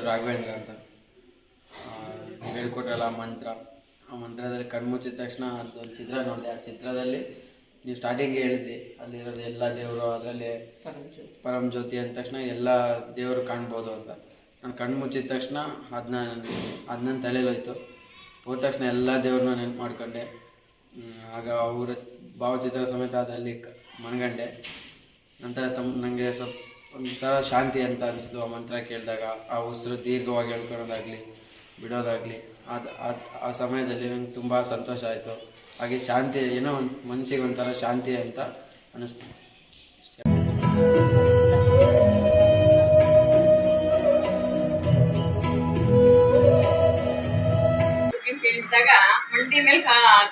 ರಾಘವೇಂದ್ರ ಅಂತ ಹೇಳ್ಕೊಟ್ರಲ್ಲ ಮಂತ್ರ, ಆ ಮಂತ್ರದಲ್ಲಿ ಕಣ್ಮುಚ್ಚಿದ ತಕ್ಷಣ ಅದೊಂದು ಚಿತ್ರ ನೋಡಿದೆ. ಆ ಚಿತ್ರದಲ್ಲಿ ನೀವು ಸ್ಟಾರ್ಟಿಂಗ್ ಹೇಳಿದ್ರಿ ಅಲ್ಲಿರೋದು ಎಲ್ಲ ದೇವರು, ಅದರಲ್ಲಿ ಪರಂ ಜ್ಯೋತಿ ಅಂದ ತಕ್ಷಣ ಎಲ್ಲ ದೇವರು ಕಾಣ್ಬೋದು ಅಂತ. ನಾನು ಕಣ್ಣು ಮುಚ್ಚಿದ ತಕ್ಷಣ ಅದನ್ನ ನನ್ನ ತಲೆಯಲ್ಲಿ ಹೋದ ತಕ್ಷಣ ಎಲ್ಲ ದೇವ್ರನ್ನ ನೆನಪು ಮಾಡ್ಕೊಂಡೆ. ಆಗ ಅವರ ಭಾವಚಿತ್ರ ಸಮೇತ ಅದರಲ್ಲಿ ಮನಗಂಡೆ. ನಂತರ ನನಗೆ ಸ್ವಲ್ಪ ಒಂಥರ ಶಾಂತಿ ಅಂತ ಅನ್ನಿಸ್ತು ಆ ಮಂತ್ರ ಕೇಳಿದಾಗ. ಆ ಉಸಿರು ದೀರ್ಘವಾಗಿ ಹೇಳ್ಕೊಳೋದಾಗಲಿ ಬಿಡೋದಾಗಲಿ ಆ ಸಮಯದಲ್ಲಿ ನಂಗೆ ತುಂಬ ಸಂತೋಷ ಆಯಿತು. ಹಾಗೆ ಶಾಂತಿ, ಏನೋ ಒಂದು ಮನಸ್ಸಿಗೆ ಒಂಥರ ಶಾಂತಿ ಅಂತ ಅನ್ನಿಸ್ತು. ಕೇಳಿದಾಗ ಮಂಡಿ ಮೇಲೆ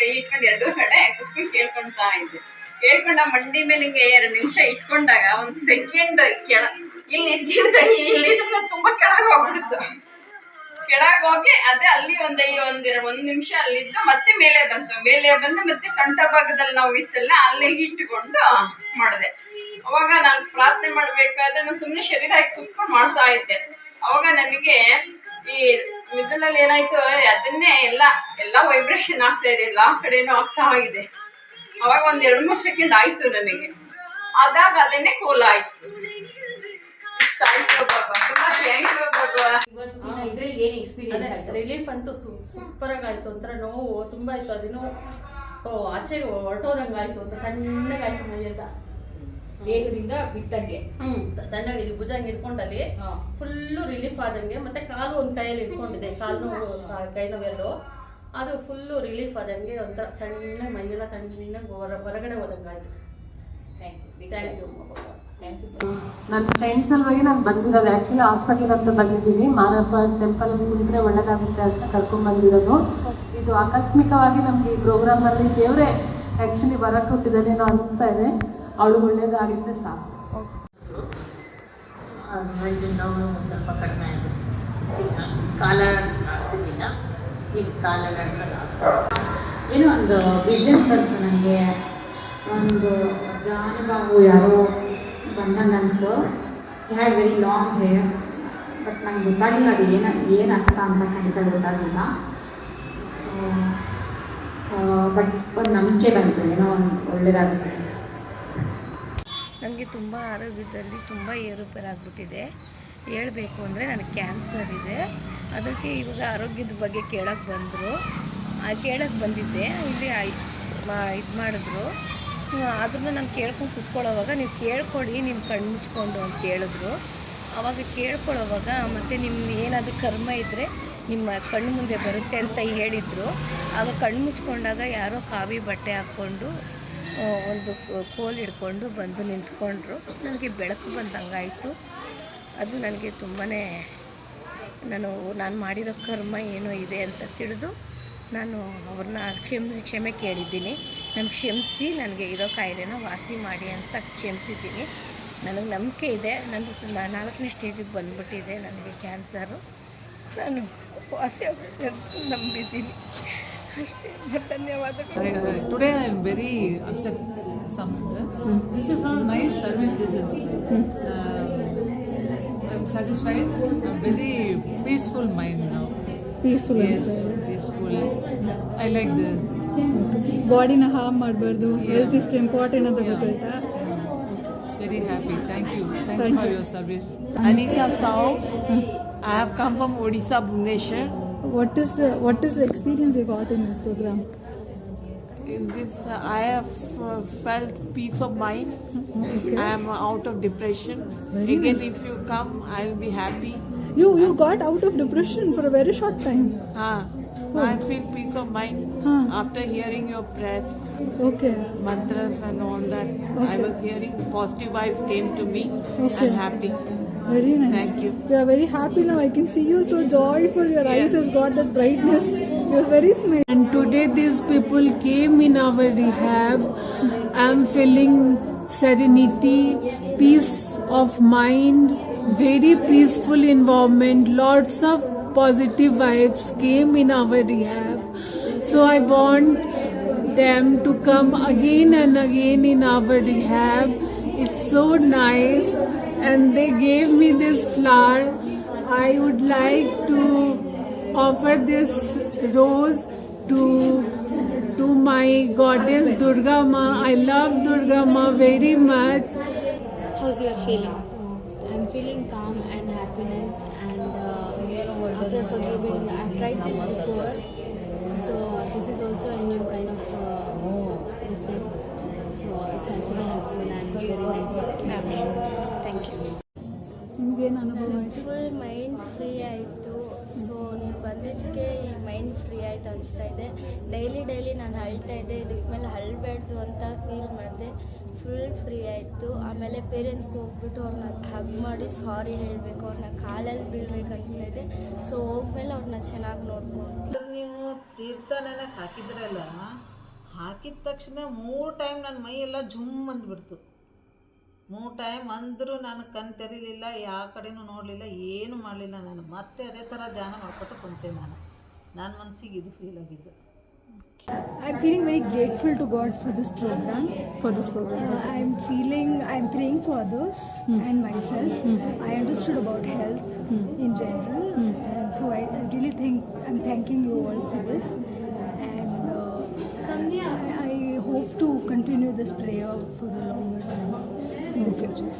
ಕೈ ಇಟ್ಕೊಂಡು ಎರಡು ಕಡೆ ಕುತ್ಕೊಂಡು ಕೇಳ್ಕೊಳ್ತಾ ಇದ್ದೆ. ಕೇಳ್ಕೊಂಡ ಮಂಡಿ ಮೇಲೆ ಹಿಂಗೆ 2 ನಿಮಿಷ ಇಟ್ಕೊಂಡಾಗ ಒಂದು ಸೆಕೆಂಡ್ ಇಲ್ಲಿ ಇದ್ದಿದ್ದ ಕೈ ಇಲ್ಲಿಂದ ತುಂಬಾ ಕೆಳಗೆ ಹೋಗ್ಬಿಡ್ತು. ಕೆಳಗೆ ಹೋಗಿ ಅದೇ ಅಲ್ಲಿ ಒಂದು ನಿಮಿಷ ಅಲ್ಲಿದ್ದು ಮತ್ತೆ ಮೇಲೆ ಬಂದು ಮತ್ತೆ ಸೊಂಟ ಭಾಗದಲ್ಲಿ ನಾವು ಇತ್ತಲ್ಲ ಅಲ್ಲಿಗೆ ಇಟ್ಟುಕೊಂಡು ಮಾಡಿದೆ. ಅವಾಗ ನಾನು ಪ್ರಾರ್ಥನೆ ಮಾಡ್ಬೇಕಾದ್ರೆ ನಾನು ಸುಮ್ಮನೆ ಶರೀರ ಹಾಕಿ ಕುತ್ಕೊಂಡು ಮಾಡ್ತಾ ಇದ್ದೆ. ಅವಾಗ ನನಗೆ ಈ ಮಿದುಳಲ್ಲಿ ಏನಾಯ್ತು, ಅದನ್ನೇ ಎಲ್ಲ ವೈಬ್ರೇಷನ್ ಆಗ್ತಾ ಇದೆ, ಎಲ್ಲ ಕಡೆನೂ ಆಗ್ತಾ ಇದೆ. ಅವಾಗ 1-2-3 ಸೆಕೆಂಡ್ ಆಯ್ತು ನನಗೆ. ಆದಾಗ ಅದನ್ನೇ ಕೋಲ ಆಯ್ತು. ರಿಲೀಫ್ ಅಂತೂ ಸೂಪರ್ ಆಗಾಯ್ತು. ಒಂಥರ ನೋವು ತುಂಬಾ ಆಯ್ತು, ಅದೇನೋ ಆಚೆಗೆ ಹೊರಟೋದಂಗ ಆಯ್ತು ಅಂತ ತಣ್ಣಗಾಯ್ತು ಮೈಯೆಲ್ಲ. ದೇಹದಿಂದ ಬಿಟ್ಟಂಗೆ ತಣ್ಣಗೆ ಭುಜ ಹಿಡ್ಕೊಂಡಲ್ಲಿ ಫುಲ್ಲು ರಿಲೀಫ್ ಆದಂಗೆ. ಮತ್ತೆ ಕಾಲು ಒಂದು ಕೈಯಲ್ಲಿ ಇಟ್ಕೊಂಡಿದೆ, ಕಾಲು ನೋವು ಕೈ ನೋವೆಲ್ಲೋ ಅದು ಫುಲ್ಲು ರಿಲೀಫ್ ಆದಂಗೆ ಒಂಥರ ತಣ್ಣಗೆ ಮೈಯೆಲ್ಲ ತಣ್ಣಗೆ ಹೊರಗಡೆ ಹೋದಂಗಾಯ್ತು. Thank you. ನನ್ನ ಫ್ರೆಂಡ್ಸ್ ಸಲುವಾಗಿ ನಾನು ಬಂದಿರೋದು. ಆ್ಯಕ್ಚುಲಿ ಹಾಸ್ಪಿಟ್ಲಿಗೆ ಅಂತ ಬಂದಿದ್ದೀನಿ. ಮಾರಪ್ಪ ಟೆಂಪಲ್ಗೆ ಕುಂತ್ರೆ ಒಳ್ಳೇದಾಗುತ್ತೆ ಅಂತ ಕರ್ಕೊಂಡ್ಬಂದಿರೋದು. ಇದು ಆಕಸ್ಮಿಕವಾಗಿ ನಮಗೆ ಈ ಪ್ರೋಗ್ರಾಮಲ್ಲಿ ದೇವರೇ ಆ್ಯಕ್ಚುಲಿ ಬರಕ್ಕೆ ಕೊಟ್ಟಿದ್ದೇನೋ ಅನಿಸ್ತಾ ಇದೆ. ಅವಳು ಒಳ್ಳೇದಾಗಿದ್ದರೆ ಸಾಕು. ನೋವು ಒಂದು ಸ್ವಲ್ಪ ಕಡಿಮೆ ಆಗಿದೆ. ಕಾಲಾಡಿಸ್ತಿರ್ಲಿಲ್ಲ, ಈಗ ಕಾಲಾಡಿಸಲ್ಲ. ಏನೋ ಒಂದು ವಿಷನ್ ಬಂತು ನನಗೆ. ಒಂದು ಜಾನುಬಾವು ಯಾರೋ ಬಂದಂಗೆ ಅನಿಸ್ತು. Had very long hair, but ನಂಗೆ ಗೊತ್ತಾಗಿಲ್ಲ ಅದು ಏನು ಅರ್ಥ ಅಂತ ಖಂಡಿತ ಗೊತ್ತಾಗಲಿಲ್ಲ. ಸೊ ಬಟ್ ಒಂದು ನಂಬಿಕೆ ಬಂತು, ಏನೋ ಒಂದು ಒಳ್ಳೆಯದಾಗುತ್ತೆ. ನನಗೆ ತುಂಬ ಆರೋಗ್ಯದಲ್ಲಿ ತುಂಬ ಏರುಪೇರಾಗ್ಬಿಟ್ಟಿದೆ. ಹೇಳಬೇಕು ಅಂದರೆ ನನಗೆ ಕ್ಯಾನ್ಸರ್ ಇದೆ. ಅದಕ್ಕೆ ಇವಾಗ ಆರೋಗ್ಯದ ಬಗ್ಗೆ ಕೇಳೋಕ್ಕೆ ಬಂದರು. ಕೇಳೋಕ್ಕೆ ಬಂದಿದ್ದೆ. ಇಲ್ಲಿ ಇದು ಮಾಡಿದ್ರು. ಆದ್ರೂ ನಾನು ಕೇಳ್ಕೊಂಡು ಕೂತ್ಕೊಳ್ಳೋವಾಗ ನೀವು ಕೇಳ್ಕೊಡಿ ನಿಮ್ಮ ಕಣ್ಣು ಮುಚ್ಕೊಂಡು ಅಂತ ಹೇಳಿದ್ರು. ಆವಾಗ ಕೇಳ್ಕೊಳ್ಳೋವಾಗ ಮತ್ತು ನಿಮ್ಮ ಏನಾದರೂ ಕರ್ಮ ಇದ್ದರೆ ನಿಮ್ಮ ಕಣ್ಣು ಮುಂದೆ ಬರುತ್ತೆ ಅಂತ ಹೇಳಿದರು. ಆಗ ಕಣ್ಣು ಮುಚ್ಕೊಂಡಾಗ ಯಾರೋ ಕಾವಿ ಬಟ್ಟೆ ಹಾಕ್ಕೊಂಡು ಒಂದು ಕೋಲ್ ಹಿಡ್ಕೊಂಡು ಬಂದು ನಿಂತ್ಕೊಂಡ್ರು. ನನಗೆ ಬೆಳಕು ಬಂದಂಗಾಯಿತು. ಅದು ನನಗೆ ತುಂಬಾ ನಾನು ಮಾಡಿರೋ ಕರ್ಮ ಏನೋ ಇದೆ ಅಂತ ತಿಳಿದು ನಾನು ಅವ್ರನ್ನ ಕ್ಷಮೆ ಕೇಳಿದ್ದೀನಿ. ನನಗೆ ಕ್ಷಮಿಸಿ ನನಗೆ ಇರೋ ಕಾಯಿಲೆನ ವಾಸಿ ಮಾಡಿ ಅಂತ ಕ್ಷಮಿಸಿದ್ದೀನಿ. ನನಗೆ ನಂಬಿಕೆ ಇದೆ. ನಂದು 4ನೇ ಸ್ಟೇಜಿಗೆ ಬಂದುಬಿಟ್ಟಿದೆ ನನಗೆ ಕ್ಯಾನ್ಸರು. ನಾನು ವಾಸಿ ಆಗುತ್ತೆ ಅಂತ ನಂಬಿದ್ದೀನಿ. ಅಷ್ಟೇ. ಧನ್ಯವಾದಗಳು. Today I am very upset. This is not nice service. This is. I'm satisfied. I'm very peaceful mind now. Peaceful Yes, peaceful. I like this. ಬಾಡಿನ ಹಾರ್ಮ್ ಮಾಡಬಾರ್ದು, ಹೆಲ್ತ್ ಇಷ್ಟು ಇಂಪಾರ್ಟೆಂಟ್ ಅಂತ ಗೊತ್ತಾಯ್ತಾ? Very happy. Thank you. Thank you for your service. Anita Sao. I have come from Odisha, Bhubaneswar. What is the experience you got in this program? In this, I have felt peace of mind. Okay. I am out of depression. Very Again, nice. if you come, I will be happy. You got out of depression for a very short time. I feel peace of mind after hearing your prayers, Okay. mantras and all that. I was hearing positive vibes came to me. Okay. I'm happy. Very nice. Thank you. You are very happy now. I can see you so joyful. Your eyes has got that brightness. You are very smile. And today these people came in our rehab. I am feeling serenity, peace of mind, very peaceful environment. Lots of positive vibes came in our rehab. So I want them to come again and again in our rehab. It's so nice. And they gave me this flower. I would like to offer this rose to my goddess Durga Ma. I love Durga Ma very much. How's your feeling? I'm feeling calm and happiness, and after forgiving, I've tried this before, so this is also a new kind of this thing. So it's actually helpful and very nice. Thank you. ನಿಮಗೇನು ಅನುಭವ ಆಯಿತು? Full mind free ಆಯಿತು. So ನೀವು ಬಂದಿದ್ದಕ್ಕೆ ಈ mind free ಆಯಿತು ಅನಿಸ್ತಾ ಇದೆ. ಡೈಲಿ ನಾನು ಅಳ್ತಾ ಇದ್ದೆ, ಇದಕ್ಕೆ ಮೇಲೆ ಅಳಬೇಡ್ದು ಅಂತ ಫೀಲ್ ಮಾಡಿದೆ. ಫುಲ್ ಫ್ರೀ ಆಯಿತು. ಆಮೇಲೆ ಪೇರೆಂಟ್ಸ್ಗೆ ಹೋಗ್ಬಿಟ್ಟು ಅವ್ರನ್ನ ಹಗ್ ಮಾಡಿ ಸಾರಿ ಹೇಳಬೇಕು, ಅವ್ರನ್ನ ಕಾಲಲ್ಲಿ ಬೀಳ್ಬೇಕು ಅನಿಸ್ತಾ ಇದೆ. ಸೊ ಹೋಗ್ಮೇಲೆ ಅವ್ರನ್ನ ಚೆನ್ನಾಗಿ ನೋಡ್ಕೊಂಡು ನೀವು ತೀರ್ಥ ನೆನಕ್ಕೆ ಹಾಕಿದ್ರಲ್ಲ, ಹಾಕಿದ ತಕ್ಷಣ 3 ಟೈಮ್ ನನ್ನ ಮೈ ಎಲ್ಲ ಜುಮ್ ಅಂದ್ಬಿಡ್ತು. 3 ಟೈಮ್ ಅಂದರೂ ನಾನು ಕಣ್ಣು ತೆರೀಲಿಲ್ಲ, ಯಾವ ಕಡೆನೂ ನೋಡಲಿಲ್ಲ, ಏನು ಮಾಡಲಿಲ್ಲ. ನಾನು ಮತ್ತೆ ಅದೇ ಥರ ಧ್ಯಾನ ಮಾಡ್ಕೊತ ಕುಂತೆ. ನನ್ನ ಮನಸ್ಸಿಗೆ ಇದು ಫೀಲ್ ಆಗಿದ್ದು. I'm feeling very grateful to God for this program. I'm praying for others and myself. I understood about health in general, and so I really think I'm thanking you all for this. And I hope to continue this prayer for a longer time in the future.